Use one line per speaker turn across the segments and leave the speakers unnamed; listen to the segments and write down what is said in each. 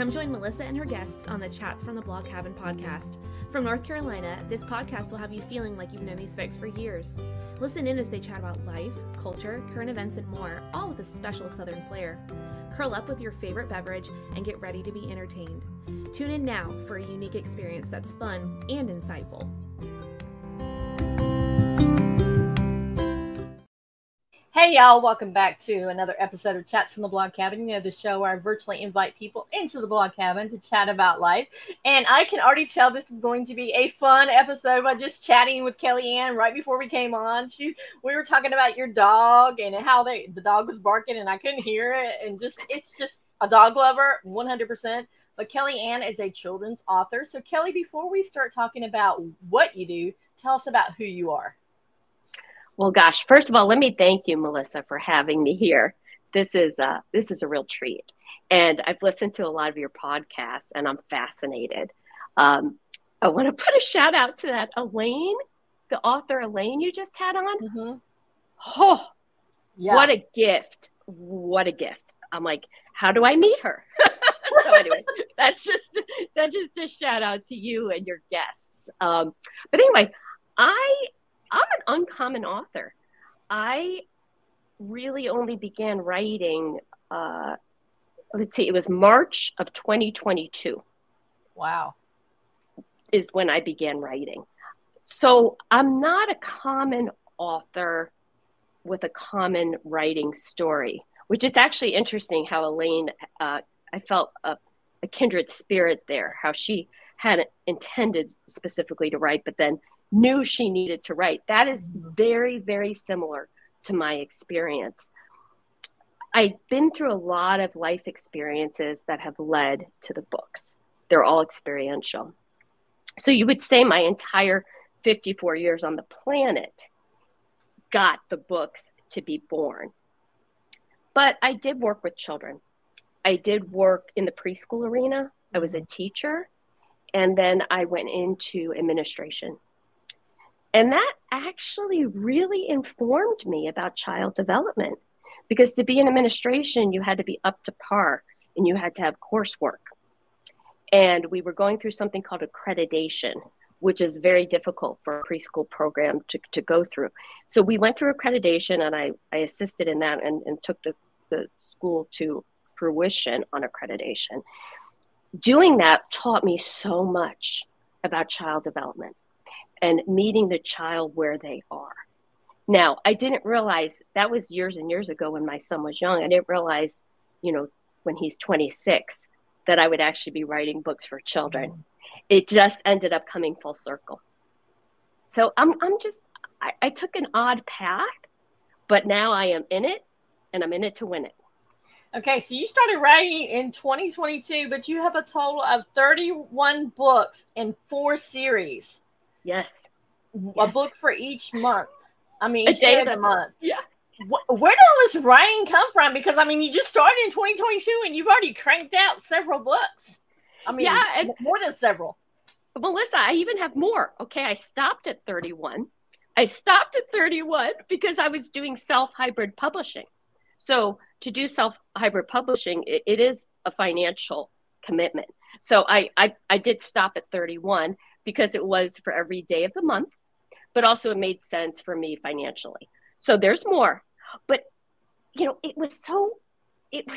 Come join Melissa and her guests on the Chats from the Blog Cabin podcast. From North Carolina, this podcast will have you feeling like you've known these folks for years. Listen in as they chat about life, culture, current events, and more, all with a special Southern flair. Curl up with your favorite beverage and get ready to be entertained. Tune in now for a unique experience that's fun and insightful.
Hey y'all, welcome back to another episode of Chats from the Blog Cabin. You know, the show where I virtually invite people into the blog cabin to chat about life. And I can already tell this is going to be a fun episode by just chatting with Kelly Anne right before we came on. We were talking about your dog and how the dog was barking and I couldn't hear it. And it's just a dog lover, 100%. But Kelly Anne is a children's author. So Kelly, before we start talking about what you do, tell us about who you are.
Well, gosh, first of all, let me thank you, Melissa, for having me here. This is a real treat. And I've listened to a lot of your podcasts and I'm fascinated. I want to put a shout out to that Elaine, the author Elaine you just had on.
Mm-hmm.
Oh,
yeah.
What a gift. What a gift. I'm like, how do I meet her? So anyway, that's just a shout out to you and your guests. But anyway, I'm an uncommon author. I really only began writing, it was March of 2022.
Wow.
Is when I began writing. So I'm not a common author with a common writing story, which is actually interesting how Elaine, I felt a kindred spirit there, how she hadn't intended specifically to write, but then knew she needed to write. That is very, very similar to my experience. I've been through a lot of life experiences that have led to the books. They're all experiential. So you would say my entire 54 years on the planet got the books to be born. But I did work with children. I did work in the preschool arena. I was a teacher. And then I went into administration. And that actually really informed me about child development, because to be in administration, you had to be up to par and you had to have coursework. And we were going through something called accreditation, which is very difficult for a preschool program to go through. So we went through accreditation and I assisted in that and took the school to fruition on accreditation. Doing that taught me so much about child development and meeting the child where they are. Now, I didn't realize, that was years and years ago when my son was young. I didn't realize, when he's 26, that I would actually be writing books for children. It just ended up coming full circle. So I took an odd path, but now I am in it and I'm in it to win it.
Okay, so you started writing in 2022, but you have a total of 31 books in 4 series.
Yes.
A book for each month. I mean,
a
each
day
of the month.
Yeah.
Where did all this writing come from? Because, I mean, you just started in 2022 and you've already cranked out several books. I mean, more than several.
Melissa, I even have more. Okay, I stopped at 31. I stopped at 31 because I was doing self-hybrid publishing. So to do self-hybrid publishing, it is a financial commitment. So I did stop at 31 because it was for every day of the month, but also it made sense for me financially. So there's more. But, it was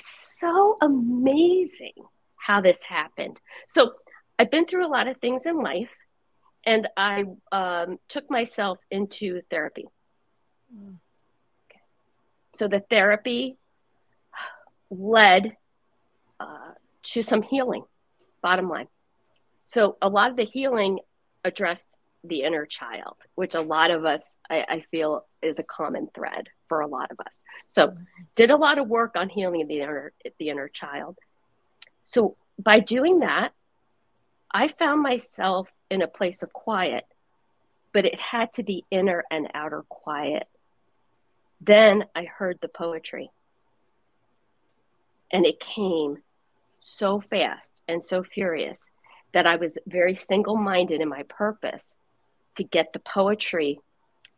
so amazing how this happened. So I've been through a lot of things in life, and I took myself into therapy. Okay. So the therapy led to some healing, bottom line. So a lot of the healing addressed the inner child, which a lot of us, I feel, is a common thread for a lot of us. So did a lot of work on healing the inner child. So by doing that, I found myself in a place of quiet, but it had to be inner and outer quiet. Then I heard the poetry. And it came so fast and so furious that I was very single-minded in my purpose to get the poetry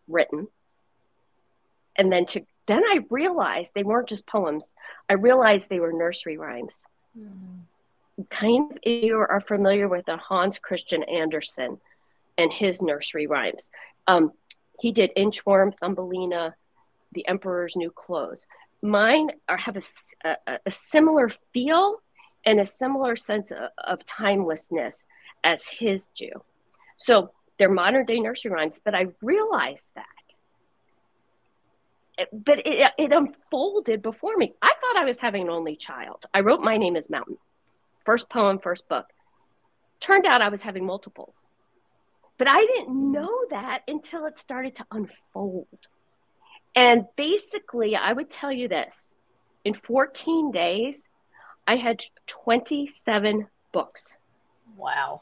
written. And then I realized they weren't just poems. I realized they were nursery rhymes. Mm-hmm. kind of, if you are familiar with Hans Christian Andersen and his nursery rhymes. He did Inchworm, Thumbelina, The Emperor's New Clothes. Mine have a similar feel and a similar sense of timelessness as his do. So they're modern day nursery rhymes, but I realized that. But it unfolded before me. I thought I was having an only child. I wrote My Name is Mountain. First poem, first book. Turned out I was having multiples. But I didn't know that until it started to unfold. And basically, I would tell you this. In 14 days, I had 27 books.
Wow.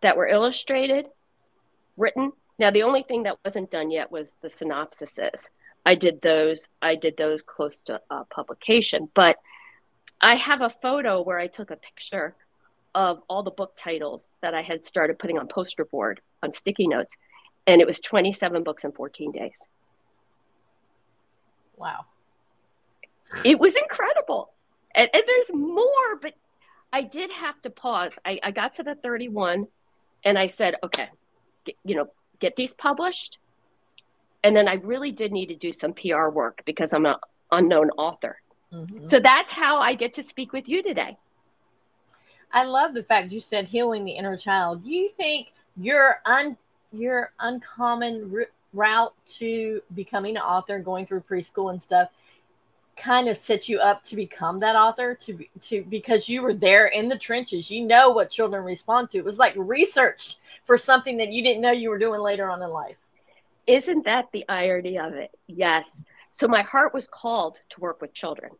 That were illustrated, written. Now, the only thing that wasn't done yet was the synopsises. I did those close to publication. But I have a photo where I took a picture of all the book titles that I had started putting on poster board on sticky notes. And it was 27 books in 14 days.
Wow.
It was incredible. And there's more, but I did have to pause. I got to the 31 and I said, okay, get these published. And then I really did need to do some PR work because I'm an unknown author. Mm-hmm. So that's how I get to speak with you today.
I love the fact you said healing the inner child. Do you think your uncommon route to becoming an author, going through preschool and stuff, kind of set you up to become that author, to because you were there in the trenches? You know what children respond to. It was like research for something that you didn't know you were doing later on in life.
Isn't that the irony of it? Yes. So my heart was called to work with children.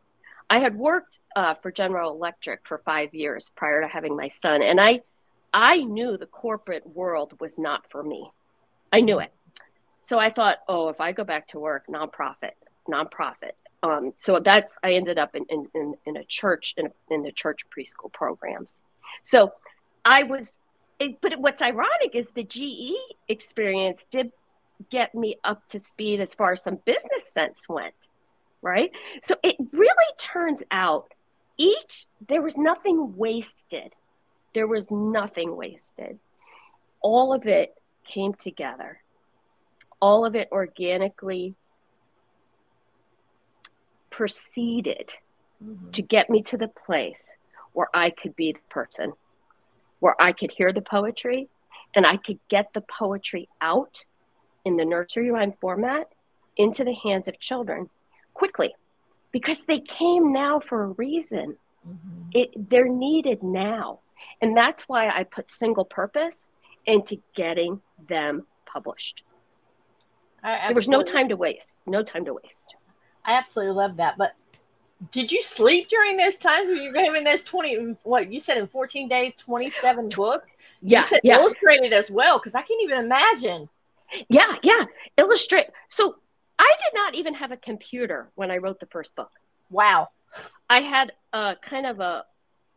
I had worked for General Electric for 5 years prior to having my son. And I knew the corporate world was not for me. I knew it. So I thought, if I go back to work, nonprofit. So I ended up in a church, in the church preschool programs. So but what's ironic is the GE experience did get me up to speed as far as some business sense went, right? So it really turns out there was nothing wasted. There was nothing wasted. All of it came together. All of it organically proceeded to get me to the place where I could be the person, where I could hear the poetry and I could get the poetry out in the nursery rhyme format into the hands of children quickly, because they came now for a reason. Mm-hmm. They're needed now. And that's why I put single purpose into getting them published. There was no time to waste. No time to waste.
I absolutely love that. But did you sleep during those times when you were having those you said in 14 days, 27 books?
Yeah.
You said illustrated as well, because I can't even imagine.
Yeah. Illustrate. So I did not even have a computer when I wrote the first book.
Wow.
I had a kind of a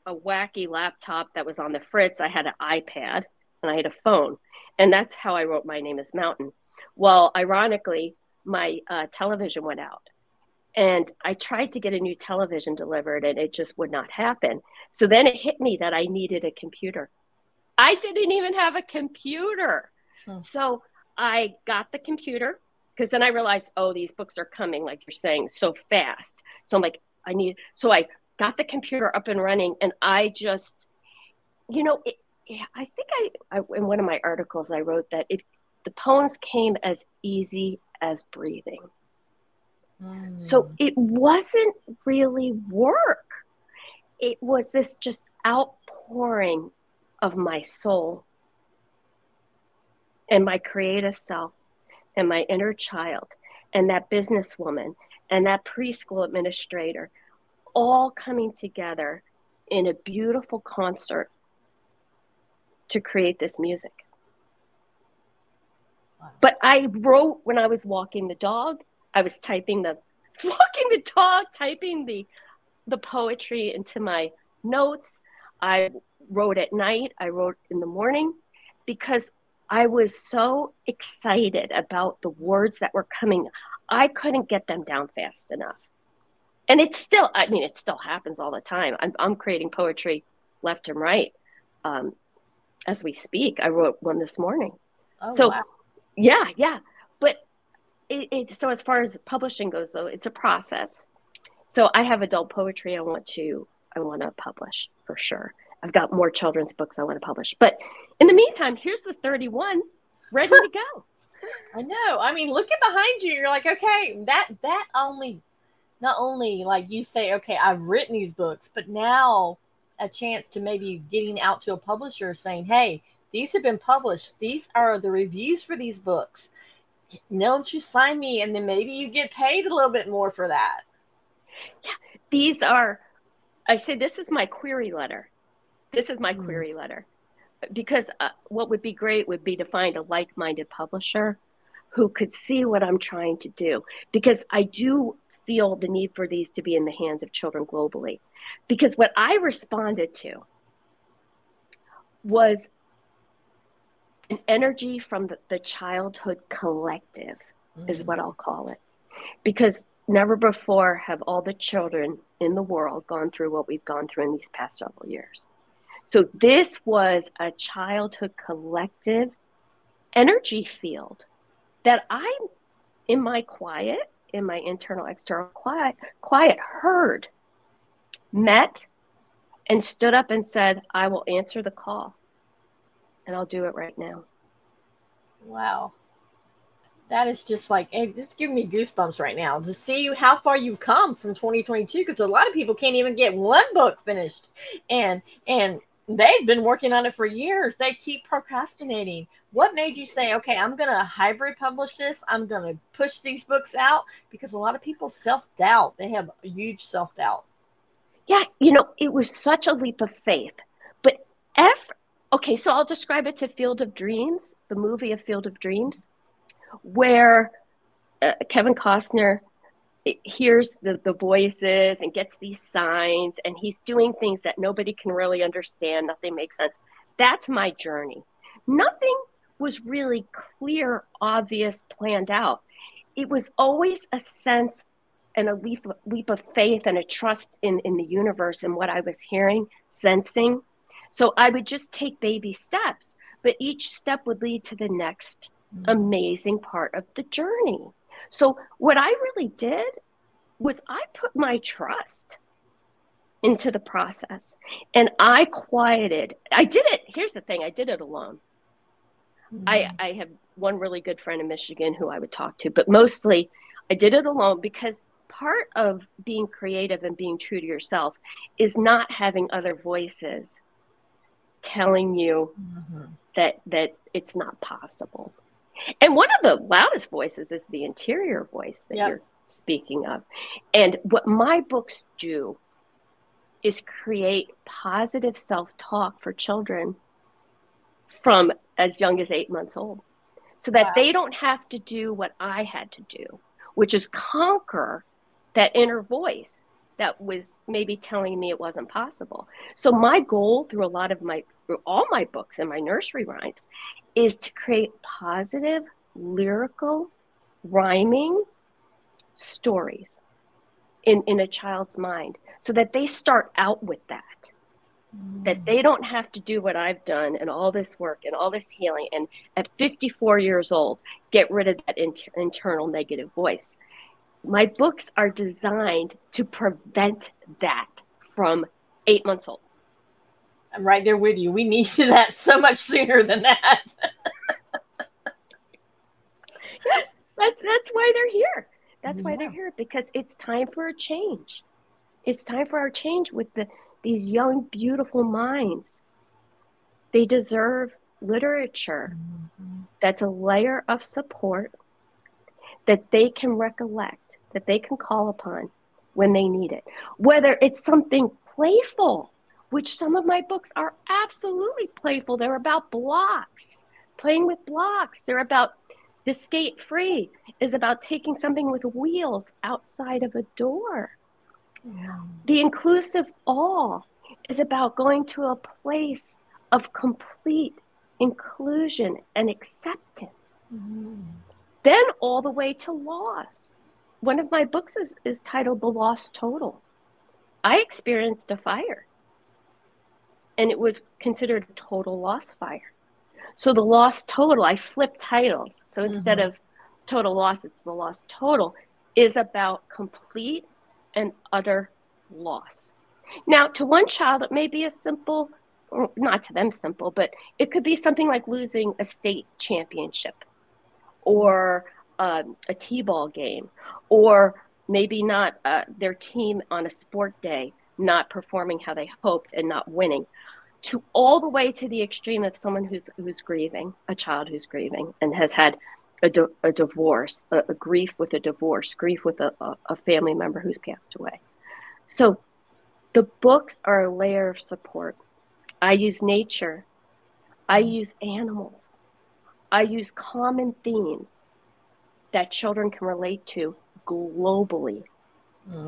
wacky laptop that was on the fritz. I had an iPad and I had a phone. And that's how I wrote My Name is Mountain. Well, ironically, my television went out. And I tried to get a new television delivered and it just would not happen. So then it hit me that I needed a computer. I didn't even have a computer. So I got the computer, because then I realized, these books are coming, like you're saying, so fast. So I'm like, I got the computer up and running, and I just, I think in one of my articles, I wrote that the poems came as easy as breathing. So it wasn't really work. It was this just outpouring of my soul and my creative self and my inner child and that businesswoman and that preschool administrator all coming together in a beautiful concert to create this music. Wow. But I wrote when I was walking the dog. I was typing the poetry into my notes. I wrote at night. I wrote in the morning, because I was so excited about the words that were coming. I couldn't get them down fast enough. And it still happens all the time. I'm creating poetry left and right. As we speak, I wrote one this morning.
Oh,
so
wow.
yeah. But so as far as publishing goes, though, it's a process. So I have adult poetry I want to publish for sure. I've got more children's books I want to publish. But in the meantime, here's the 31 ready to go.
I know. I mean, looking behind you, you're like, okay, that not only like you say, okay, I've written these books, but now a chance to maybe getting out to a publisher saying, hey, these have been published. These are the reviews for these books. Don't you sign me? And then maybe you get paid a little bit more for that.
Yeah, I say this is my query letter. This is my query letter. Because what would be great would be to find a like-minded publisher who could see what I'm trying to do. Because I do feel the need for these to be in the hands of children globally. Because what I responded to was an energy from the childhood collective, is what I'll call it. Because never before have all the children in the world gone through what we've gone through in these past several years. So this was a childhood collective energy field that I, in my internal, external quiet, heard, met, and stood up and said, I will answer the call. And I'll do it right now.
Wow. That is just like, it's giving me goosebumps right now to see how far you've come from 2022, because a lot of people can't even get one book finished. And they've been working on it for years. They keep procrastinating. What made you say, okay, I'm going to hybrid publish this. I'm going to push these books out? Because a lot of people self-doubt. They have a huge self-doubt.
Yeah, it was such a leap of faith. But okay, so I'll describe it to Field of Dreams, the movie of Field of Dreams, where Kevin Costner hears the voices and gets these signs, and he's doing things that nobody can really understand. Nothing makes sense. That's my journey. Nothing was really clear, obvious, planned out. It was always a sense and a leap of faith and a trust in the universe and what I was hearing, sensing. So I would just take baby steps, but each step would lead to the next amazing part of the journey. So what I really did was I put my trust into the process, and I did it. Here's the thing. I did it alone. I have one really good friend in Michigan who I would talk to, but mostly I did it alone, because part of being creative and being true to yourself is not having other voices telling you that it's not possible. And one of the loudest voices is the interior voice that you're speaking of. And what my books do is create positive self-talk for children from as young as 8 months old, so that they don't have to do what I had to do, which is conquer that inner voice that was maybe telling me it wasn't possible. So my goal through all my books and my nursery rhymes is to create positive, lyrical, rhyming stories in a child's mind, so that they start out with that they don't have to do what I've done and all this work and all this healing, and at 54 years old, get rid of that internal negative voice. My books are designed to prevent that from 8 months old.
I'm right there with you. We needed that so much sooner than that.
That's why they're here. That's why they're here, because it's time for a change. It's time for our change with these young, beautiful minds. They deserve literature that's a layer of support that they can recollect, that they can call upon when they need it. Whether it's something playful, which some of my books are absolutely playful. They're about blocks, playing with blocks. They're about the skate free is about taking something with wheels outside of a door. The inclusive all is about going to a place of complete inclusion and acceptance. Then all the way to loss. One of my books is titled The Lost Total. I experienced a fire. and it was considered a total loss fire. So the loss total, I flipped titles. So instead of total loss, it's the loss total, is about complete and utter loss. Now, to one child, it may be a simple, or not to them simple, but it could be something like losing a state championship or a t-ball game, or maybe not their team on a sport day not performing how they hoped and not winning, to all the way to the extreme of someone who's grieving, a child who's grieving and has had a divorce, a grief with a divorce, grief with a family member who's passed away. So the books are a layer of support. I use nature. I use animals. I use common themes that children can relate to globally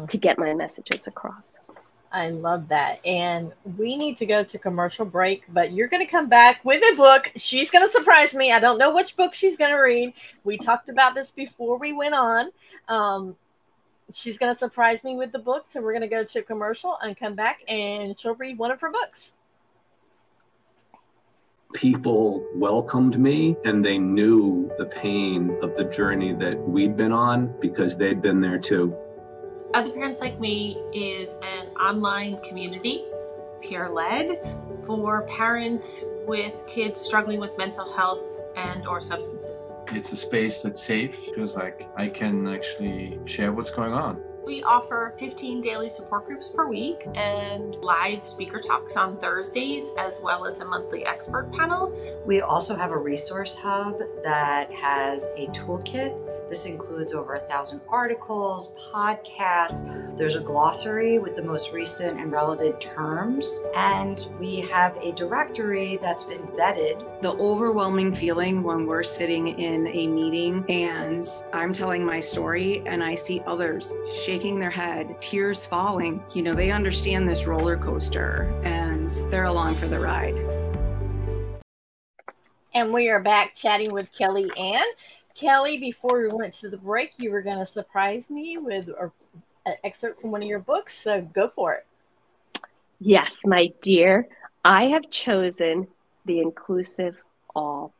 to get my messages across.
I love that. And we need to go to commercial break, but you're going to come back with a book. She's going to surprise me. I don't know which book she's going to read. We talked about this before we went on. She's going to surprise me with the book. So we're going to go to commercial and come back, and she'll read one of her books.
People welcomed me, and they knew the pain of the journey that we'd been on because they'd been there too.
Other Parents Like Me is an online community, peer-led, for parents with kids struggling with mental health and or substances.
It's a space that's safe. Feels like I can actually share what's going on.
We offer 15 daily support groups per week and live speaker talks on Thursdays, as well as a monthly expert panel.
We also have a resource hub that has a toolkit. This includes over 1,000 articles, podcasts. There's a glossary with the most recent and relevant terms. And we have a directory that's been vetted.
The overwhelming feeling when we're sitting in a meeting and I'm telling my story and I see others shaking their head, tears falling, they understand this roller coaster and they're along for the ride.
And we are back chatting with Kelly Anne. Kelly, before we went to the break, you were going to surprise me with an excerpt from one of your books, so go for it.
Yes, my dear, I have chosen The Inclusive All.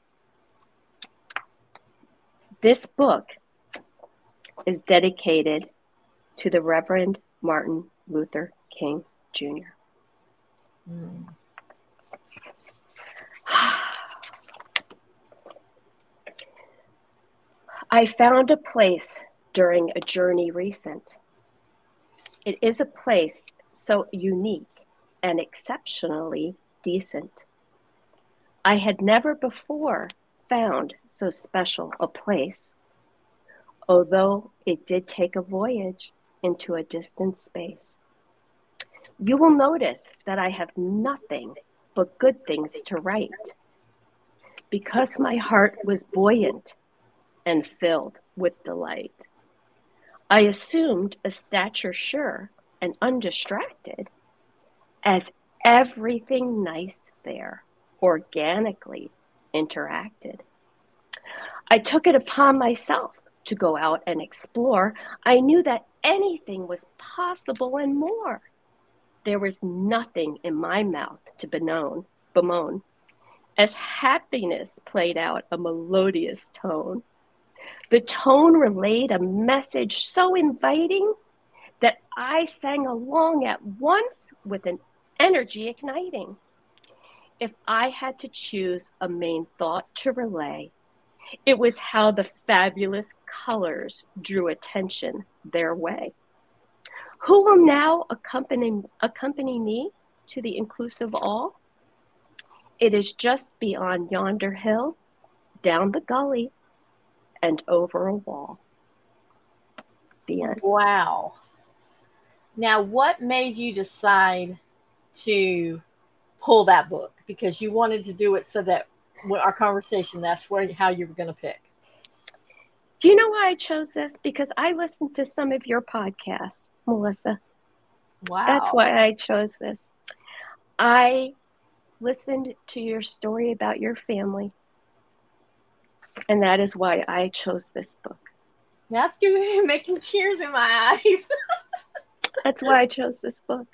This book is dedicated to the Reverend Martin Luther King Jr. I found a place during a journey recent. It is a place so unique and exceptionally decent. I had never before found so special a place, although it did take a voyage into a distant space. You will notice that I have nothing but good things to write, because my heart was buoyant and filled with delight. I assumed a stature sure and undistracted, as everything nice there organically interacted. I took it upon myself to go out and explore. I knew that anything was possible and more. There was nothing in my mouth to bemoan, as happiness played out a melodious tone. The tone relayed a message so inviting that I sang along at once with an energy igniting. If I had to choose a main thought to relay, it was how the fabulous colors drew attention their way. Who will now accompany me to the inclusive all? It is just beyond yonder hill, down the gully, and over a wall. The end.
Wow. Now, what made you decide to pull that book? Because you wanted to do it so that when our conversation, that's how you were going to pick.
Do you know why I chose this? Because I listened to some of your podcasts, Melissa.
Wow.
That's why I chose this. I listened to your story about your family, and that is why I chose this book.
That's giving me making tears in my eyes.
That's why I chose this book,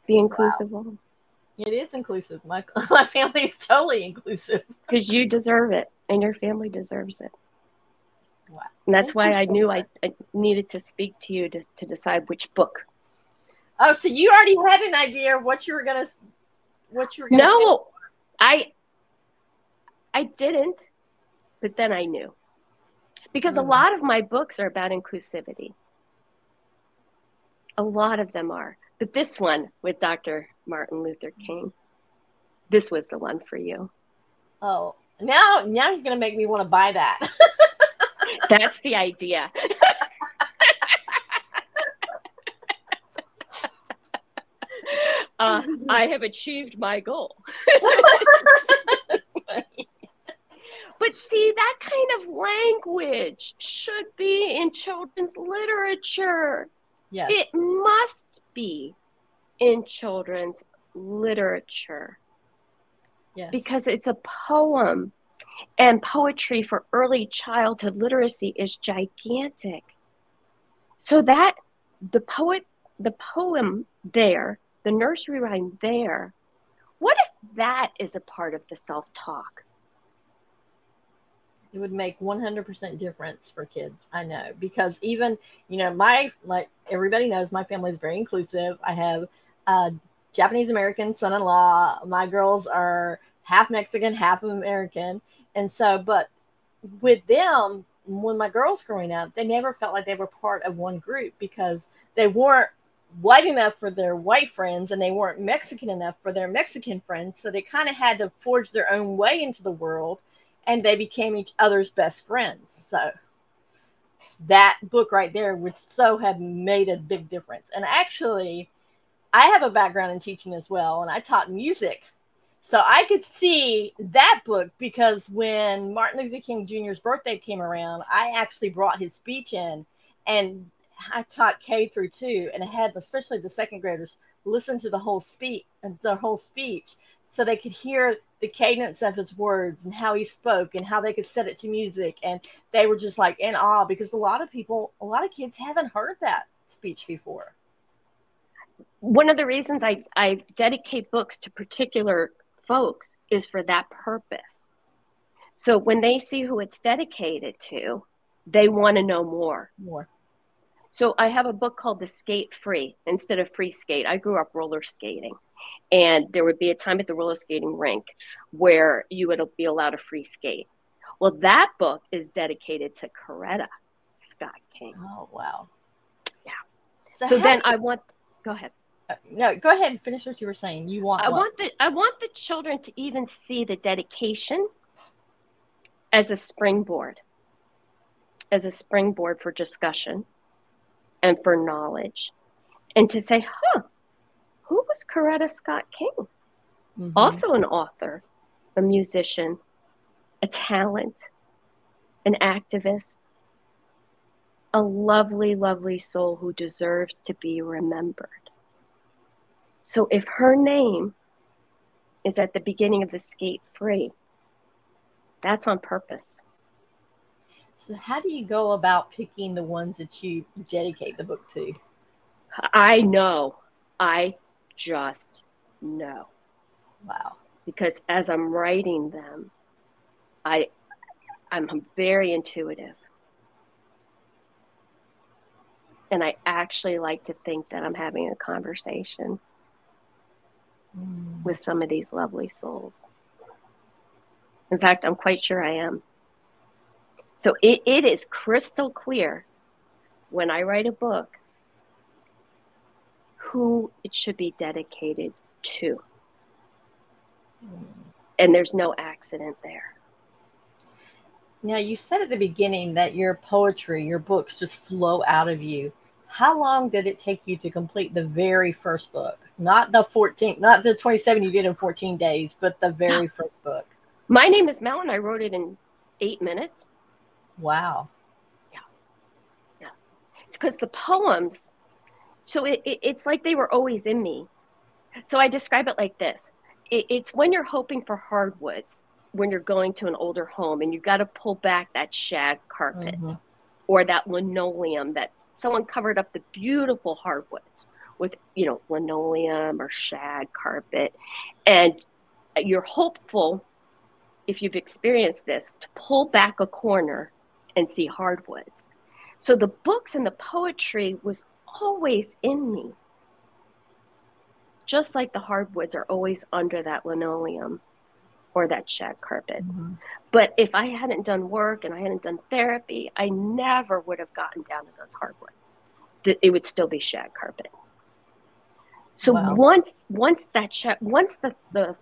The Inclusive All.
It is inclusive. My family is totally inclusive.
Because you deserve it, and your family deserves it.
Wow.
And that's
Thank
why
you
I
so
knew
much.
I needed to speak to you to decide which book.
Oh, so you already had an idea of what you were gonna
No, I didn't, but then I knew. Because a lot of my books are about inclusivity. A lot of them are. But this one with Dr. Martin Luther King, this was the one for you.
Oh, now you're gonna make me want to buy that.
That's the idea. I have achieved my goal. But see, that kind of language should be in children's literature.
Yes.
It must be in children's literature.
Yes.
Because it's a poem, and poetry for early childhood literacy is gigantic. So that the poem there, the nursery rhyme there, what if that is a part of the self-talk?
It would make 100% difference for kids. I know, because even, like everybody knows, my family is very inclusive. I have a Japanese American son-in-law. My girls are half Mexican, half American. And so, but with them, when my girls growing up, they never felt like they were part of one group because they weren't white enough for their white friends and they weren't Mexican enough for their Mexican friends. So they kind of had to forge their own way into the world. And they became each other's best friends. So that book right there would so have made a big difference. And actually, I have a background in teaching as well, and I taught music. So I could see that book because when Martin Luther King Jr.'s birthday came around, I actually brought his speech in, and I taught K through 2, and I had especially the second graders listen to the whole speech, so they could hear the cadence of his words and how he spoke and how they could set it to music. And they were just like in awe because a lot of kids haven't heard that speech before.
One of the reasons I dedicate books to particular folks is for that purpose. So when they see who it's dedicated to, they want to know more. So I have a book called The Skate Free instead of Free Skate. I grew up roller skating. And there would be a time at the roller skating rink where you would be allowed a free skate. Well, that book is dedicated to Coretta Scott King.
Oh, wow.
Yeah. So then go ahead.
No, go ahead and finish what you were saying.
I want the children to even see the dedication as a springboard for discussion and for knowledge, and to say, who was Coretta Scott King? Mm-hmm. Also an author, a musician, a talent, an activist, a lovely, lovely soul who deserves to be remembered. So if her name is at the beginning of The Skate Free, that's on purpose.
So how do you go about picking the ones that you dedicate the book to?
I know. I just know.
Wow.
Because as I'm writing them, I'm very intuitive. And I actually like to think that I'm having a conversation with some of these lovely souls. In fact, I'm quite sure I am. So it is crystal clear when I write a book who it should be dedicated to. And there's no accident there.
Now, you said at the beginning that your poetry, your books just flow out of you. How long did it take you to complete the very first book? Not the 27 you did in 14 days, but the very first book.
My Name is Mountain. I wrote it in 8 minutes.
Wow.
Yeah. It's because the poems, so it's like they were always in me. So I describe it like this. It's when you're hoping for hardwoods, when you're going to an older home and you've got to pull back that shag carpet or that linoleum that someone covered up the beautiful hardwoods. with, linoleum or shag carpet. And you're hopeful, if you've experienced this, to pull back a corner and see hardwoods. So the books and the poetry was always in me, just like the hardwoods are always under that linoleum or that shag carpet. Mm-hmm. But if I hadn't done work and I hadn't done therapy, I never would have gotten down to those hardwoods. It would still be shag carpet. So wow. once the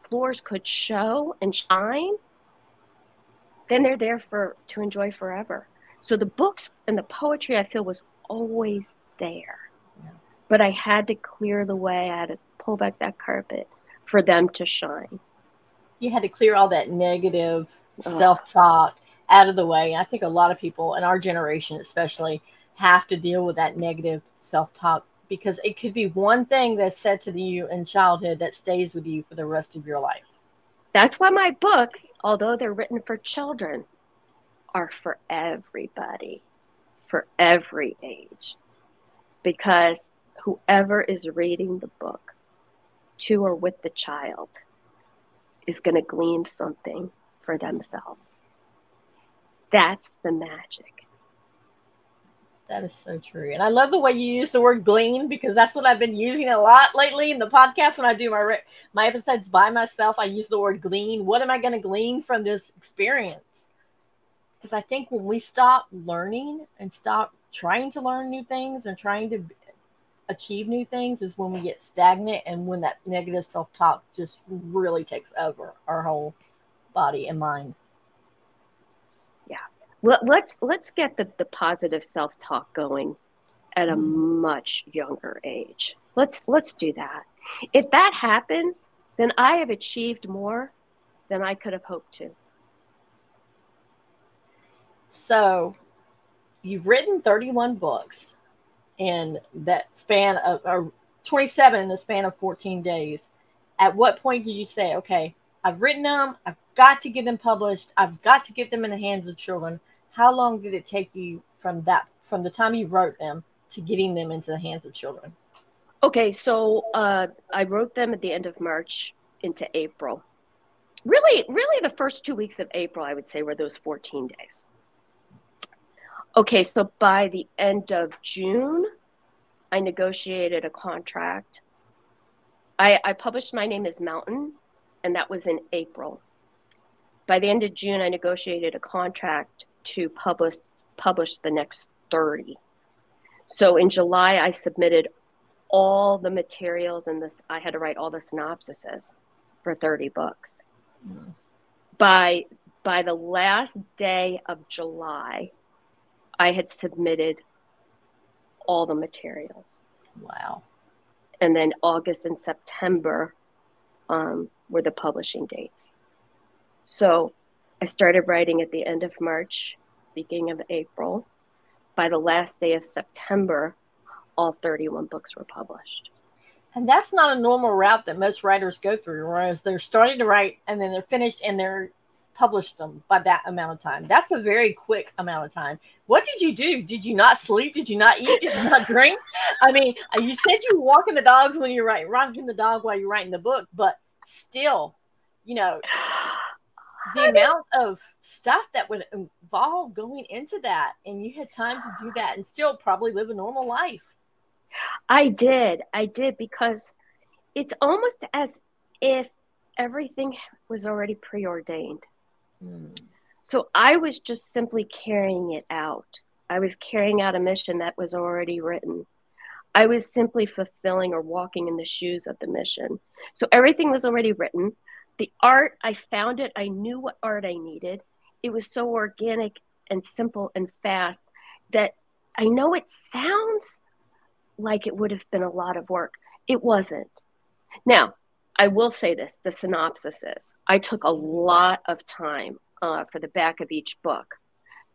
floors could show and shine, then they're there to enjoy forever. So the books and the poetry, I feel, was always there. Yeah. But I had to clear the way. I had to pull back that carpet for them to shine.
You had to clear all that negative self-talk out of the way. And I think a lot of people in our generation especially have to deal with that negative self-talk, because it could be one thing that's said to you in childhood that stays with you for the rest of your life.
That's why my books, although they're written for children, are for everybody, for every age. Because whoever is reading the book to or with the child is going to glean something for themselves. That's the magic.
That is so true. And I love the way you use the word glean, because that's what I've been using a lot lately in the podcast. When I do my episodes by myself, I use the word glean. What am I going to glean from this experience? Because I think when we stop learning and stop trying to learn new things and trying to achieve new things is when we get stagnant, and when that negative self-talk just really takes over our whole body and mind.
Yeah. Well, let's get the positive self-talk going at a much younger age. Let's do that. If that happens, then I have achieved more than I could have hoped to.
So you've written 31 books in that span of, or 27 in the span of 14 days. At what point did you say, okay, I've written them, I've got to get them published, I've got to get them in the hands of children? How long did it take you from the time you wrote them to getting them into the hands of children?
Okay, so I wrote them at the end of March into April. Really the first 2 weeks of April, I would say, were those 14 days. Okay, so by the end of June, I negotiated a contract. I published My Name is Mountain, and that was in April. By the end of June, I negotiated a contract to publish the next 30. So in July, I submitted all the materials, and I had to write all the synopsises for 30 books. Mm. By the last day of July, I had submitted all the materials.
Wow.
And then August and September were the publishing dates. So I started writing at the end of March, beginning of April. By the last day of September, all 31 books were published.
And that's not a normal route that most writers go through, whereas they're starting to write and then they're finished and they're published them by that amount of time. That's a very quick amount of time. What did you do? Did you not sleep? Did you not eat? Did you not drink? I mean, you said you were walking the dogs when you're writing, rocking the dog while you're writing the book, but still, the amount of stuff that would involve going into that, and you had time to do that and still probably live a normal life.
I did because it's almost as if everything was already preordained. So I was just simply carrying it out. I was carrying out a mission that was already written. I was simply fulfilling or walking in the shoes of the mission. So everything was already written. The art, I found it. I knew what art I needed. It was so organic and simple and fast that I know it sounds like it would have been a lot of work. It wasn't. Now, I will say this, the synopsises. I took a lot of time for the back of each book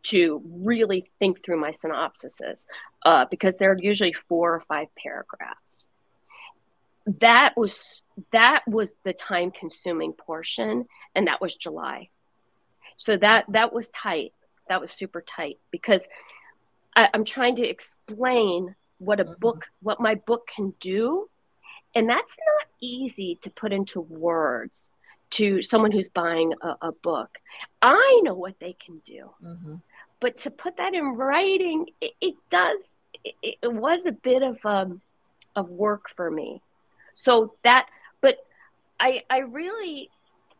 to really think through my synopsises because they're usually 4 or 5 paragraphs. That was the time-consuming portion, and that was July. So that was tight. That was super tight because I'm trying to explain what my book can do. And that's not easy to put into words to someone who's buying a book. I know what they can do, but to put that in writing, it was a bit of work for me. So that, but I really,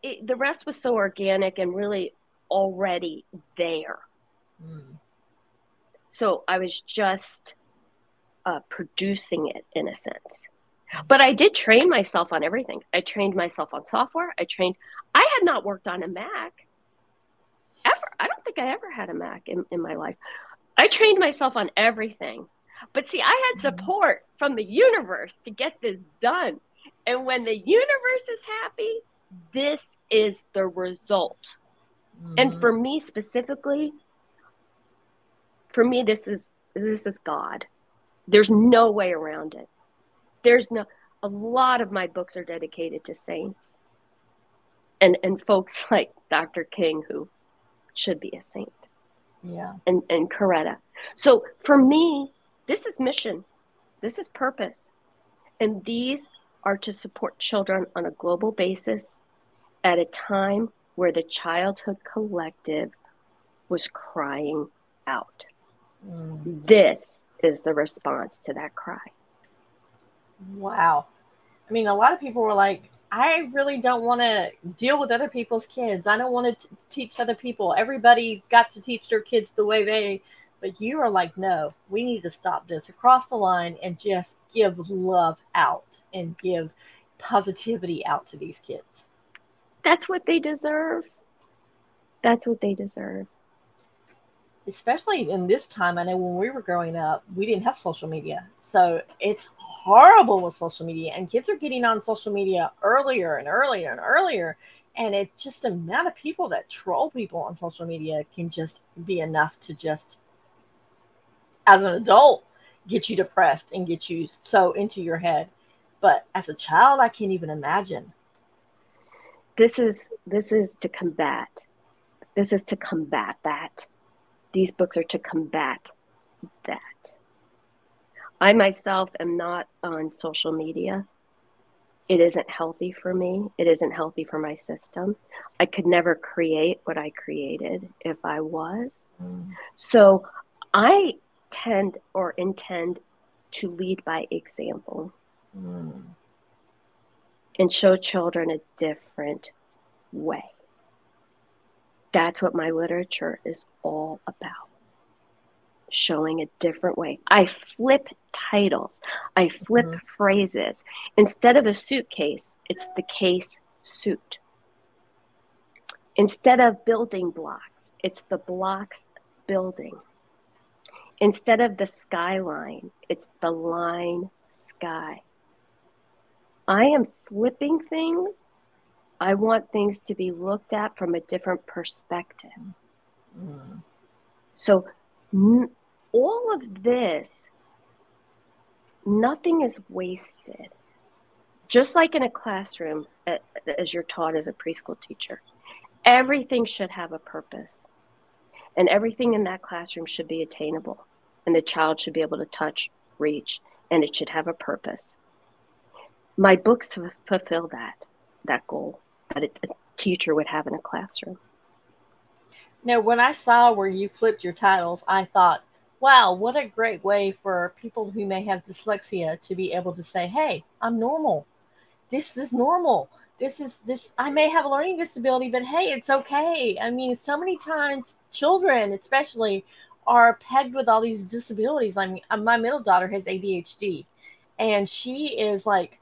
the rest was so organic and really already there. So I was just producing it in a sense. But I did train myself on everything. I trained myself on software. I had not worked on a Mac ever. I don't think I ever had a Mac in my life. I trained myself on everything. But see, I had support from the universe to get this done. And when the universe is happy, this is the result. And for me specifically, this is God. There's no way around it. A lot of my books are dedicated to saints and folks like Dr. King, who should be a saint.
Yeah.
And Coretta. So for me, this is mission. This is purpose. And these are to support children on a global basis at a time where the childhood collective was crying out. This is the response to that cry.
Wow. I mean, a lot of people were like, I really don't want to deal with other people's kids. I don't want to teach other people. Everybody's got to teach their kids the way but you are like, no, we need to stop this across the line and just give love out and give positivity out to these kids.
That's what they deserve. That's what they deserve.
Especially in this time, I know when we were growing up, we didn't have social media. So it's horrible with social media. And kids are getting on social media earlier and earlier and earlier. And it just, the amount of people that troll people on social media can just be enough to just, as an adult, get you depressed and get you so into your head. But as a child, I can't even imagine.
This is to combat. This is to combat that. These books are to combat that. I myself am not on social media. It isn't healthy for me. It isn't healthy for my system. I could never create what I created if I was. So I tend or intend to lead by example and show children a different way. That's what my literature is all about. Showing a different way. I flip titles. I flip phrases. Instead of a suitcase, it's the case suit. Instead of building blocks, it's the blocks building. Instead of the skyline, it's the line sky. I am flipping things. I want things to be looked at from a different perspective. So all of this, nothing is wasted. Just like in a classroom, as you're taught as a preschool teacher, everything should have a purpose. And everything in that classroom should be attainable. And the child should be able to touch, reach, and it should have a purpose. My books fulfill that goal that a teacher would have in a classroom.
Now, when I saw where you flipped your titles, I thought, wow, what a great way for people who may have dyslexia to be able to say, hey, I'm normal. This is normal. I may have a learning disability, but hey, it's okay. I mean, so many times children, especially, are pegged with all these disabilities. I mean, my middle daughter has ADHD, and she is like,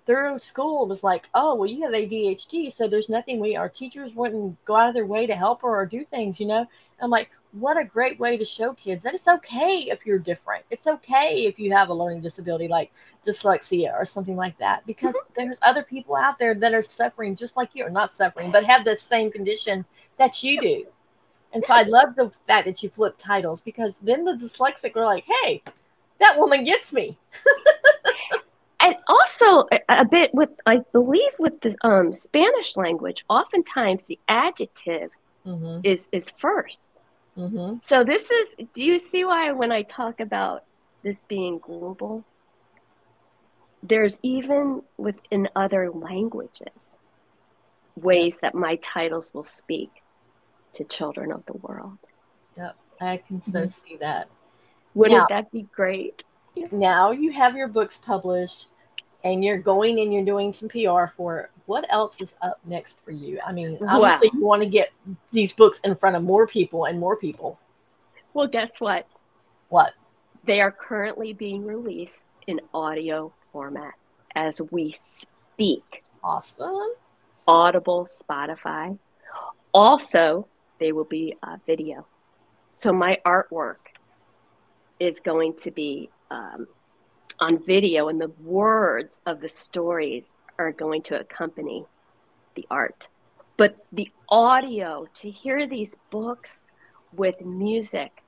through school, it was like, oh, well, you have ADHD, so there's nothing our teachers wouldn't go out of their way to help her or do things, you know? I'm like, what a great way to show kids that it's okay if you're different. It's okay if you have a learning disability like dyslexia or something like that, because there's other people out there that are suffering just like you, or not suffering, but have the same condition that you do. And so I love the fact that you flip titles, because then the dyslexic are like, hey, that woman gets me.
And also a bit with, I believe with the Spanish language, oftentimes the adjective is first. So this is, do you see why when I talk about this being global, there's even within other languages ways that my titles will speak to children of the world.
Yep, I can so see that.
Wouldn't that be great?
Now you have your books published and you're going and you're doing some PR for it. What else is up next for you? I mean, obviously you want to get these books in front of more people and more people.
Well, guess what?
What?
They are currently being released in audio format as we speak.
Awesome.
Audible, Spotify. Also, they will be video. So my artwork is going to be on video, and the words of the stories are going to accompany the art. But the audio, to hear these books with music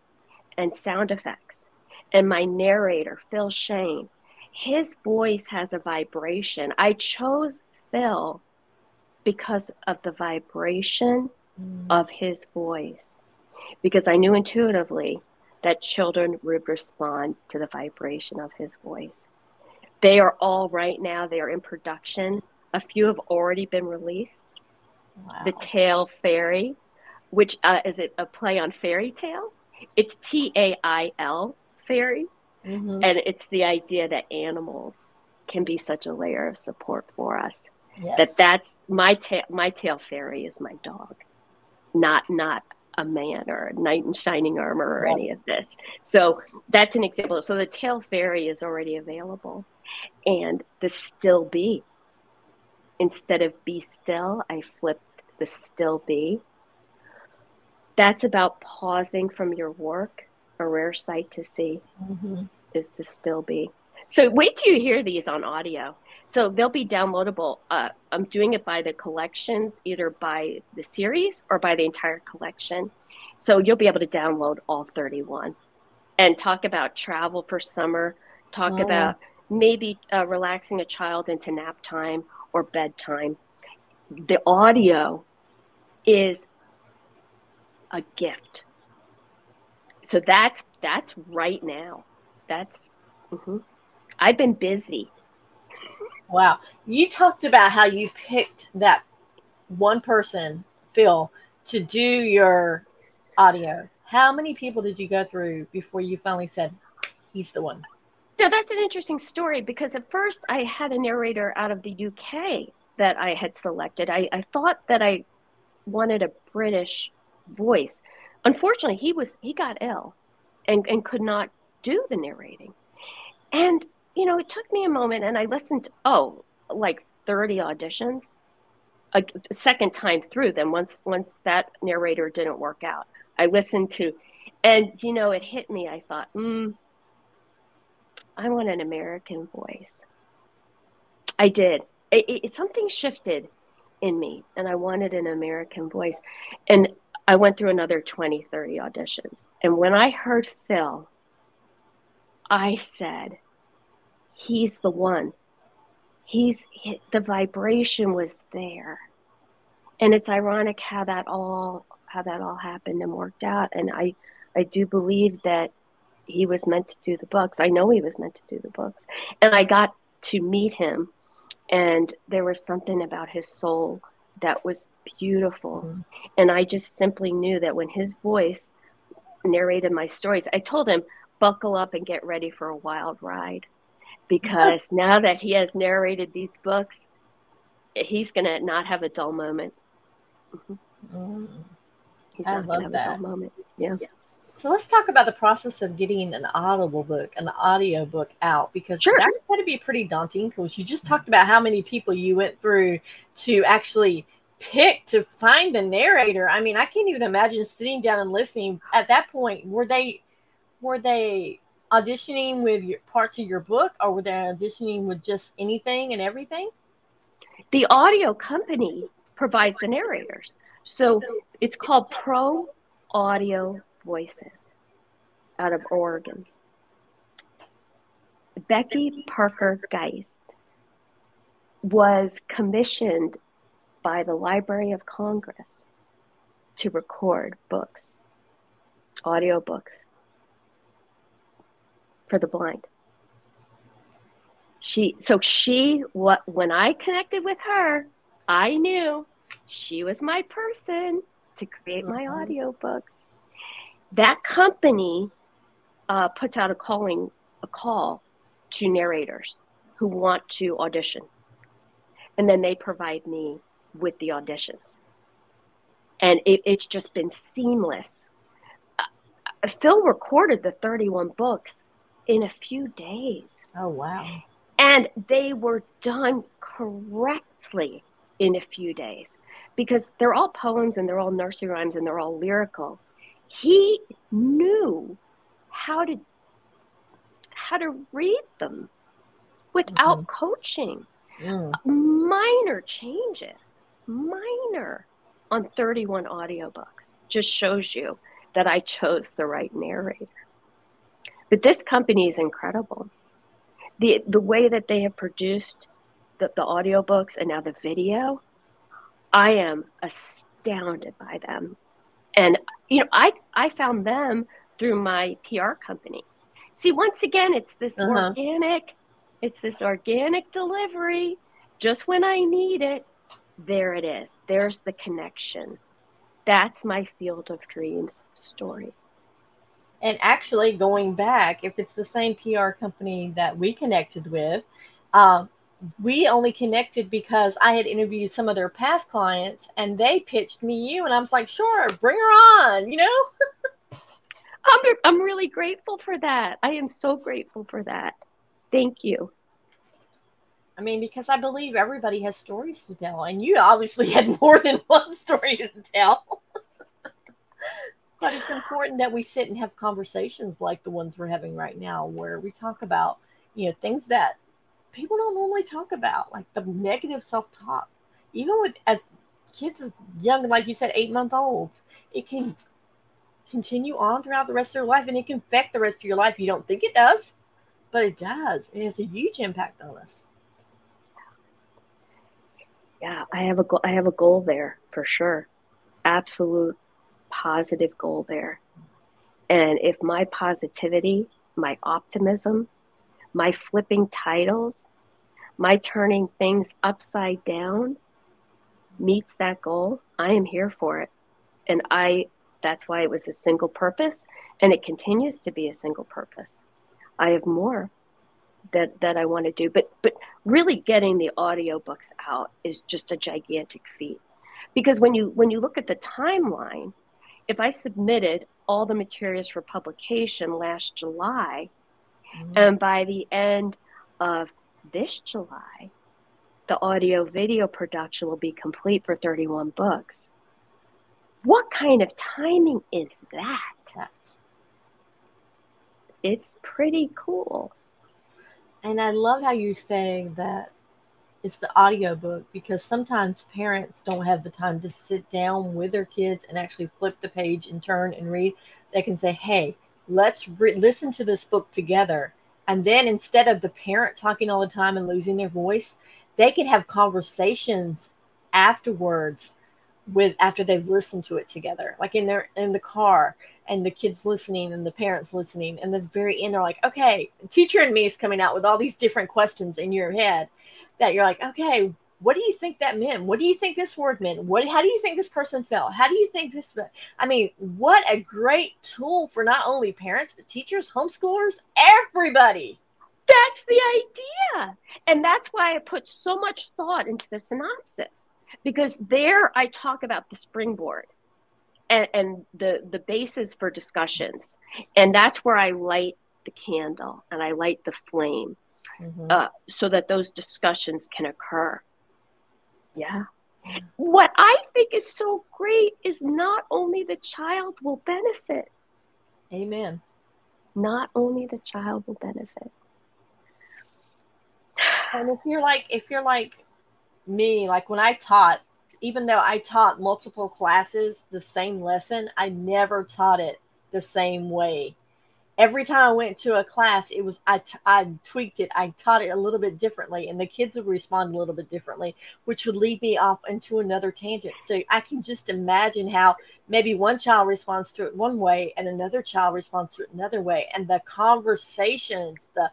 and sound effects, and my narrator, Phil Shane, his voice has a vibration. I chose Phil because of the vibration of his voice, because I knew intuitively that children would respond to the vibration of his voice. They are all right now, they are in production. A few have already been released. Wow. The Tale Fairy, which is it a play on fairy tale? It's TAIL, fairy. And it's the idea that animals can be such a layer of support for us. Yes. That's my Tale Fairy is my dog, not a man or a knight in shining armor or any of this. So that's an example. So the Tale Fairy is already available. And the Still Be. Instead of Be Still, I flipped the Still Be. That's about pausing from your work. A rare sight to see is the Still Be. So wait till you hear these on audio. So they'll be downloadable. I'm doing it by the collections, either by the series or by the entire collection. So you'll be able to download all 31 and talk about travel for summer, talk about maybe relaxing a child into nap time or bedtime. The audio is a gift. So that's right now. That's, I've been busy.
Wow. You talked about how you picked that one person, Phil, to do your audio. How many people did you go through before you finally said, he's the one?
No, that's an interesting story, because at first I had a narrator out of the UK that I had selected. I thought that I wanted a British voice. Unfortunately, he got ill and could not do the narrating. And it took me a moment, and I listened to, like 30 auditions a second time through them. Once that narrator didn't work out, I listened to, and, it hit me. I thought, I want an American voice. I did. Something shifted in me, and I wanted an American voice. And I went through another 20, 30 auditions. And when I heard Phil, I said, he's the one. The vibration was there. And it's ironic how that all happened and worked out. And I do believe that he was meant to do the books. I know he was meant to do the books. And I got to meet him, and there was something about his soul that was beautiful. And I just simply knew that when his voice narrated my stories, I told him, buckle up and get ready for a wild ride. Because now that he has narrated these books, he's going to not have a dull moment. He's
I
not
love
have
that.
A dull moment. Yeah.
So let's talk about the process of getting an audio book out, because that's going to be pretty daunting, because you just talked about how many people you went through to actually pick to find the narrator. I mean, I can't even imagine sitting down and listening. At that point, were they auditioning with parts of your book, or were they auditioning with just anything and everything?
The audio company provides the narrators. So it's called Pro Audio Voices out of Oregon. Becky Parker Geist was commissioned by the Library of Congress to record books, audio books, for the blind. When I connected with her, I knew she was my person to create my audiobooks. That company puts out a call to narrators who want to audition. And then they provide me with the auditions. And it's just been seamless. Phil recorded the 31 books in a few days.
Oh, wow.
And they were done correctly in a few days because they're all poems and they're all nursery rhymes and they're all lyrical. He knew how to read them without coaching. Minor changes, on 31 audiobooks just shows you that I chose the right narrator. But this company is incredible. The way that they have produced the audiobooks and now the video, I am astounded by them. And, I found them through my PR company. See, once again, it's this organic delivery. Just when I need it, there it is. There's the connection. That's my Field of Dreams story.
And actually, going back, if it's the same PR company that we connected with, we only connected because I had interviewed some of their past clients and they pitched me you. And I was like, sure, bring her on,
I'm really grateful for that. I am so grateful for that. Thank you.
I mean, because I believe everybody has stories to tell. And you obviously had more than one story to tell. But it's important that we sit and have conversations like the ones we're having right now, where we talk about, things that people don't normally talk about, like the negative self-talk. Even with as kids as young, like you said, 8-month-olds, it can continue on throughout the rest of their life, and it can affect the rest of your life. You don't think it does, but it does. It has a huge impact on us.
Yeah, I have a goal there for sure. Absolute positive goal there. And if my positivity, my optimism, my flipping titles, my turning things upside down meets that goal, I am here for it. And that's why it was a single purpose, and it continues to be a single purpose. I have more that I want to do, but really getting the audiobooks out is just a gigantic feat. Because when you look at the timeline, if I submitted all the materials for publication last July, and by the end of this July, the audio video production will be complete for 31 books. What kind of timing is that? It's pretty cool.
And I love how you say that it's the audiobook, because sometimes parents don't have the time to sit down with their kids and actually flip the page and turn and read. They can say, hey, let's listen to this book together. And then instead of the parent talking all the time and losing their voice, they can have conversations afterwards after they've listened to it together, like in the car, and the kids listening and the parents listening. And at the very end, they're like, okay, teacher and me is coming out with all these different questions in your head that you're like, okay, what do you think that meant? What do you think this word meant? How do you think this person felt? How do you think this? I mean, what a great tool for not only parents, but teachers, homeschoolers, everybody.
That's the idea. And that's why I put so much thought into the synopsis, because there I talk about the springboard and the basis for discussions. And that's where I light the candle and I light the flame, so that those discussions can occur. Yeah. What I think is so great is not only the child will benefit.
Amen.
Not only the child will benefit.
And if you're like me, like when I taught, even though I taught multiple classes, the same lesson, I never taught it the same way. every time I went to a class, it was I tweaked it. I taught it a little bit differently, and the kids would respond a little bit differently, which would lead me off into another tangent. So I can just imagine how maybe one child responds to it one way and another child responds to it another way, and the conversations, the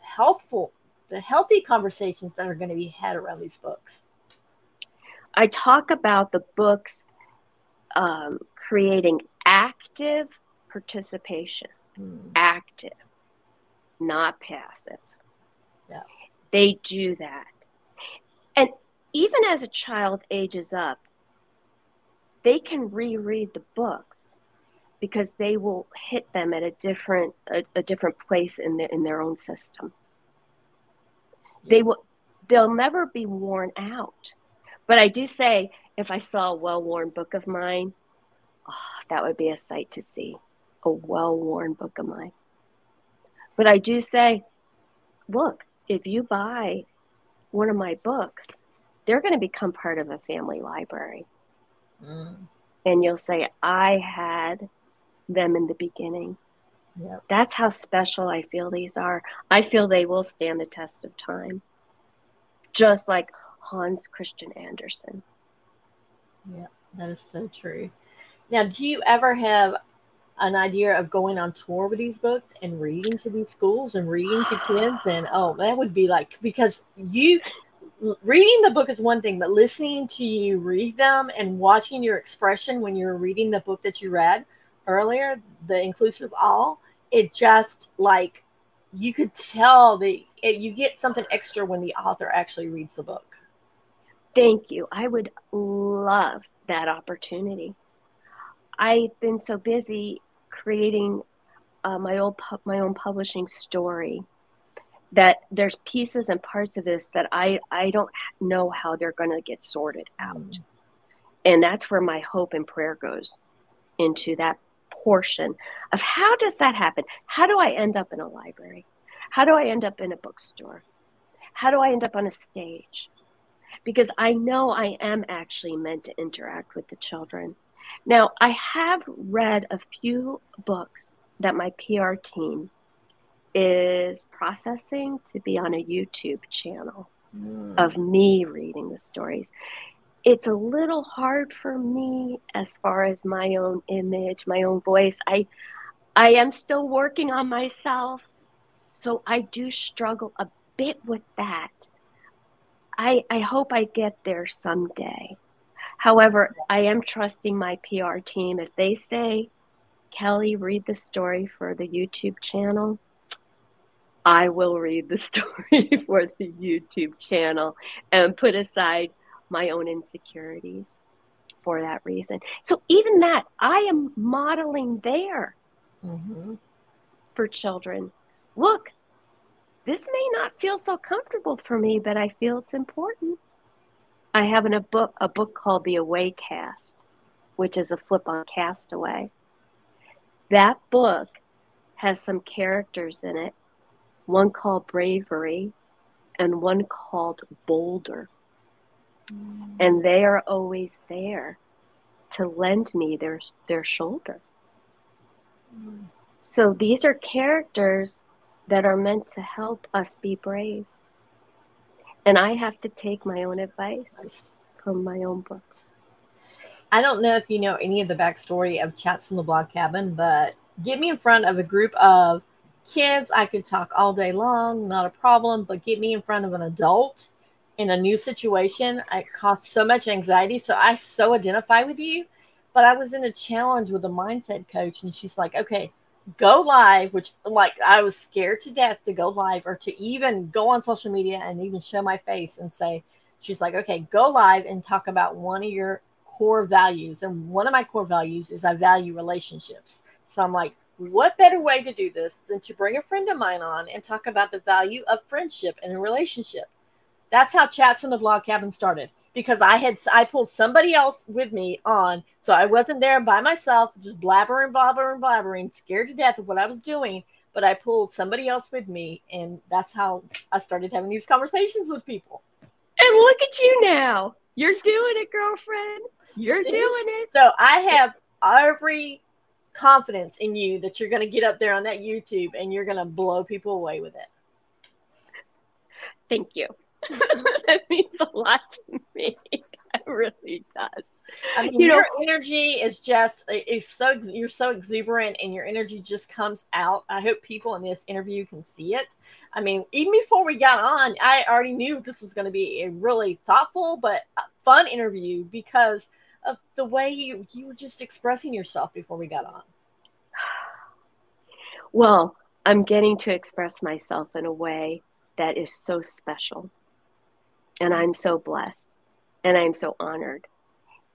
healthy conversations that are going to be had around these books.
I talk about the books creating active participation. Active, not passive.
Yeah.
They do that. And even as a child ages up, they can reread the books because they will hit them at a different place in their own system. Yeah. They'll never be worn out. But I do say, if I saw a well-worn book of mine, that would be a sight to see. A well-worn book of mine. But I do say, look, if you buy one of my books, they're going to become part of a family library. And you'll say, I had them in the beginning.
Yep.
That's how special I feel these are. I feel they will stand the test of time. Just like Hans Christian Andersen.
Yeah, that is so true. Now, do you ever have an idea of going on tour with these books and reading to these schools and reading to kids? And that would be like, because reading the book is one thing, but listening to you read them and watching your expression when you're reading the book that you read earlier, The Inclusive All, it just like, you could tell you get something extra when the author actually reads the book.
Thank you. I would love that opportunity. I've been so busy creating my own publishing story that there's pieces and parts of this that I don't know how they're going to get sorted out. And that's where my hope and prayer goes into that portion of how does that happen? How do I end up in a library? How do I end up in a bookstore? How do I end up on a stage? Because I know I am actually meant to interact with the children. Now, I have read a few books that my PR team is processing to be on a YouTube channel of me reading the stories. It's a little hard for me as far as my own image, my own voice. I am still working on myself, so I do struggle a bit with that. I hope I get there someday. However, I am trusting my PR team. If they say, Kelly, read the story for the YouTube channel, I will read the story for the YouTube channel and put aside my own insecurities for that reason. So even that, I am modeling there for children. Look, this may not feel so comfortable for me, but I feel it's important. I have a book called The Away Cast, which is a flip on Castaway. That book has some characters in it, one called Bravery and one called Boulder. And they are always there to lend me their shoulder. So these are characters that are meant to help us be brave. And I have to take my own advice from my own books.
I don't know if you know any of the backstory of Chats from the Blog Cabin, but get me in front of a group of kids. I could talk all day long, not a problem, but get me in front of an adult in a new situation. It caused so much anxiety. So I so identify with you. But I was in a challenge with a mindset coach, and she's like, okay, go live, which like I was scared to death to go live or to even go on social media and even show my face and say, she's like, okay, go live and talk about one of your core values. And one of my core values is I value relationships. So I'm like, what better way to do this than to bring a friend of mine on and talk about the value of friendship and a relationship? That's how Chats from the Blog Cabin started, because I pulled somebody else with me on. So I wasn't there by myself, just blabbering, scared to death of what I was doing. But I pulled somebody else with me, and that's how I started having these conversations with people.
And look at you now. You're doing it, girlfriend. You're doing it.
So I have every confidence in you that you're going to get up there on that YouTube and you're going to blow people away with it.
Thank you. That means a lot to me. It really does.
I mean, your energy is just, you're so exuberant and your energy just comes out. I hope people in this interview can see it. I mean, even before we got on, I already knew this was going to be a really thoughtful but fun interview because of the way you were just expressing yourself before we got on.
Well, I'm getting to express myself in a way that is so special. And I'm so blessed. And I'm so honored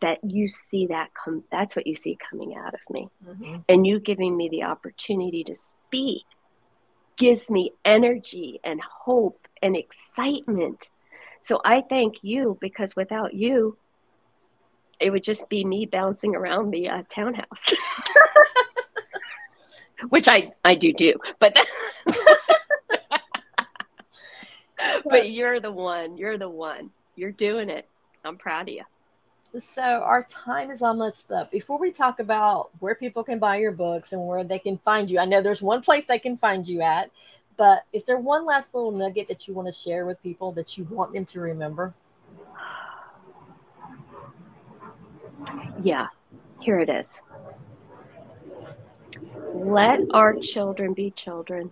that you see that that's what you see coming out of me. Mm-hmm. And you giving me the opportunity to speak gives me energy and hope and excitement. So I thank you, because without you, it would just be me bouncing around the townhouse, which I do, but but you're the one. You're doing it. I'm proud of you.
So our time is almost up. Before we talk about where people can buy your books and where they can find you, I know there's one place they can find you at, but is there one last little nugget that you want to share with people that you want them to remember?
Yeah, here it is. Let our children be children.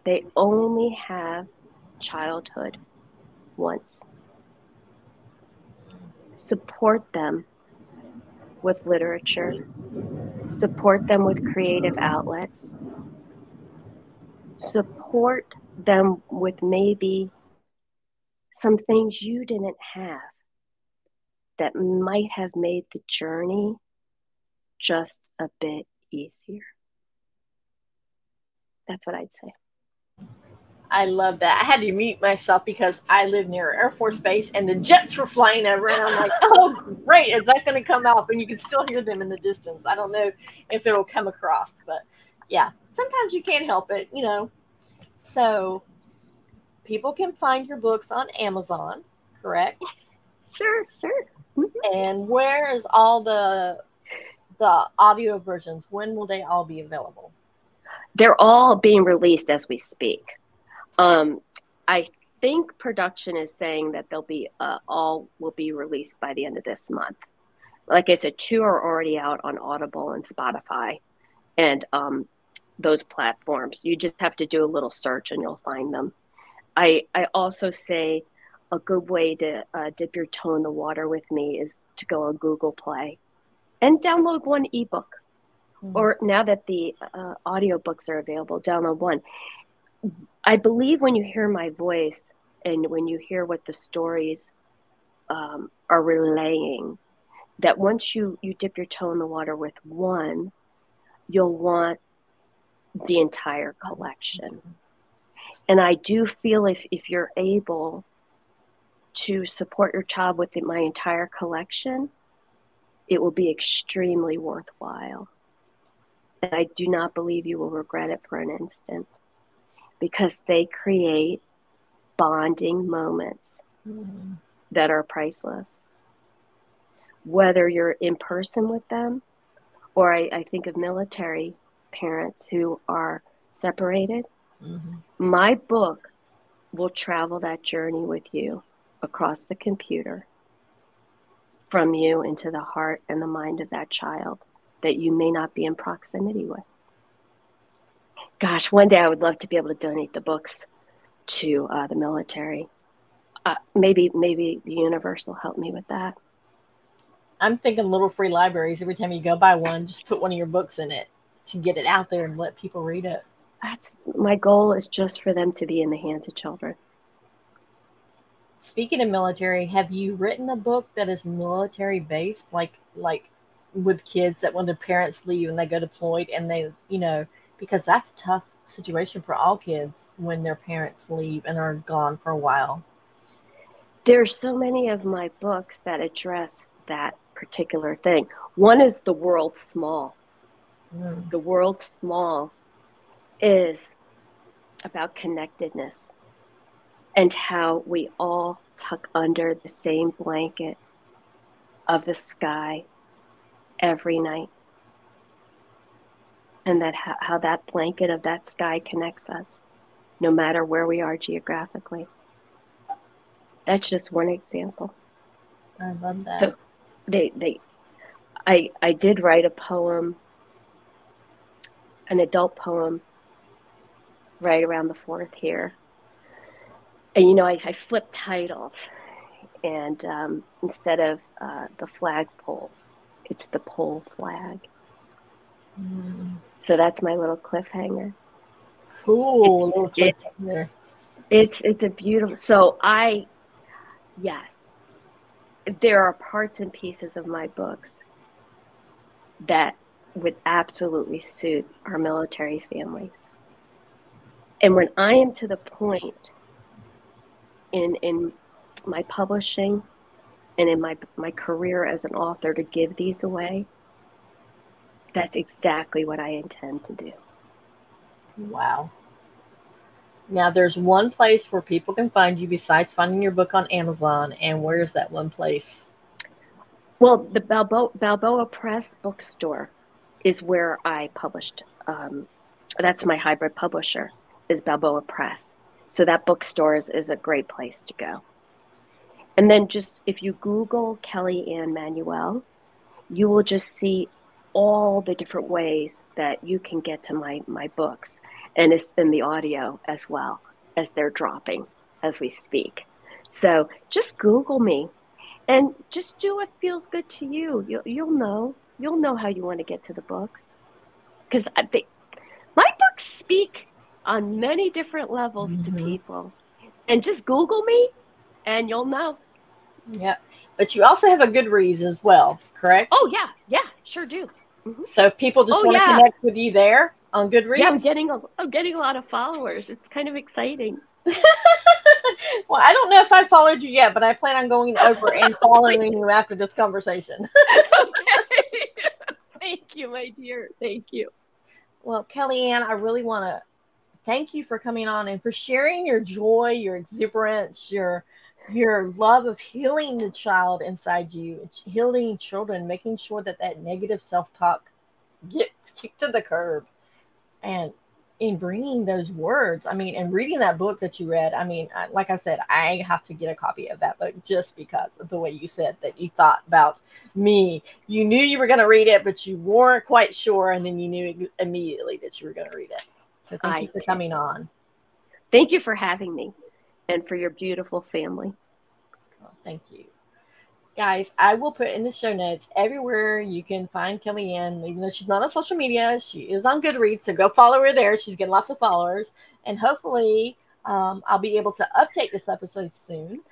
They only have childhood once. Support them with literature. Support them with creative outlets. Support them with maybe some things you didn't have that might have made the journey just a bit easier. That's what I'd say.
I love that. I had to mute myself because I live near Air Force Base and the jets were flying over and I'm like, oh, great. Is that going to come off? And you can still hear them in the distance. I don't know if it'll come across, but yeah, sometimes you can't help it, you know. So people can find your books on Amazon, correct?
Sure. Mm-hmm.
And where is all the audio versions? When will they all be available?
They're all being released as we speak. I think production is saying that they'll be all will be released by the end of this month. Like I said, 2 are already out on Audible and Spotify and those platforms. You just have to do a little search and you'll find them. I also say a good way to dip your toe in the water with me is to go on Google Play and download one ebook. Or now that the audiobooks are available, download one. I believe when you hear my voice and when you hear what the stories are relaying, that once you dip your toe in the water with one, you'll want the entire collection. And I do feel if you're able to support your child with my entire collection, it will be extremely worthwhile. And I do not believe you will regret it for an instant, because they create bonding moments that are priceless. Whether you're in person with them, or I think of military parents who are separated, my book will travel that journey with you across the computer, from you into the heart and the mind of that child that you may not be in proximity with. Gosh, one day I would love to be able to donate the books to the military. Maybe the universe will help me with that.
I'm thinking little free libraries. Every time you go buy one, just put one of your books in it to get it out there and let people read it.
That's my goal, is just for them to be in the hands of children.
Speaking of military, have you written a book that is military based, like with kids that when their parents leave and they go deployed and they, because that's a tough situation for all kids when their parents leave and are gone for a while.
There's so many of my books that address that particular thing. One is The World Small. The World Small is about connectedness and how we all tuck under the same blanket of the sky every night. And that how that blanket of that sky connects us, no matter where we are geographically. That's just one example.
I love that.
So I did write a poem, an adult poem, right around the 4th here. And, you know, I flipped titles. And instead of the flagpole, it's the pole flag. So that's my little cliffhanger.
Cool. Little cliffhanger.
It's a beautiful, so yes, there are parts and pieces of my books that would absolutely suit our military families. And when I am to the point in my publishing and in my career as an author to give these away, that's exactly what I intend to do.
Wow. Now, there's one place where people can find you besides finding your book on Amazon. And where's that one place?
Well, the Balboa Press bookstore is where I published. That's my hybrid publisher, is Balboa Press. So that bookstore is a great place to go. And then just if you Google Kelly Anne Manuel, you will just see all the different ways that you can get to my books. And it's in the audio as well, as they're dropping as we speak. So just Google me and just do what feels good to you. You'll know how you want to get to the books. Because my books speak on many different levels to people. And just Google me and you'll know.
Yeah. But you also have a GoodReads as well, correct?
Oh, yeah, sure do.
So people just want to connect with you there on GoodReads?
Yeah, I'm getting a lot of followers. It's kind of exciting.
Well, I don't know if I followed you yet, but I plan on going over and following you after this conversation.
Okay. Thank you, my dear. Thank you.
Well, Kelly Anne, I really want to thank you for coming on and for sharing your joy, your exuberance, your love of healing the child inside you, healing children, making sure that negative self-talk gets kicked to the curb. And in bringing those words, I mean, and reading that book that you read, I mean, like I said, I have to get a copy of that book just because of the way you said that you thought about me. You knew you were going to read it, but you weren't quite sure. And then you knew immediately that you were going to read it. So thank you for coming on.
Thank you for having me and for your beautiful family.
Oh, thank you. Guys, I will put in the show notes everywhere you can find Kelly Anne. Even though she's not on social media, she is on GoodReads, so go follow her there. She's getting lots of followers. And hopefully I'll be able to update this episode soon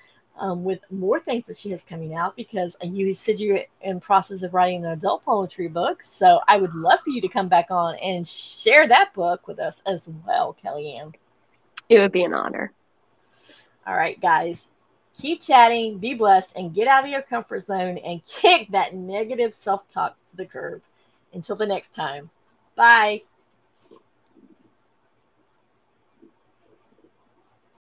with more things that she has coming out, because you said you're in process of writing an adult poetry book. So I would love for you to come back on and share that book with us as well, Kelly Anne.
It would be an honor.
All right, guys. Keep chatting, be blessed, and get out of your comfort zone and kick that negative self-talk to the curb. Until the next time. Bye.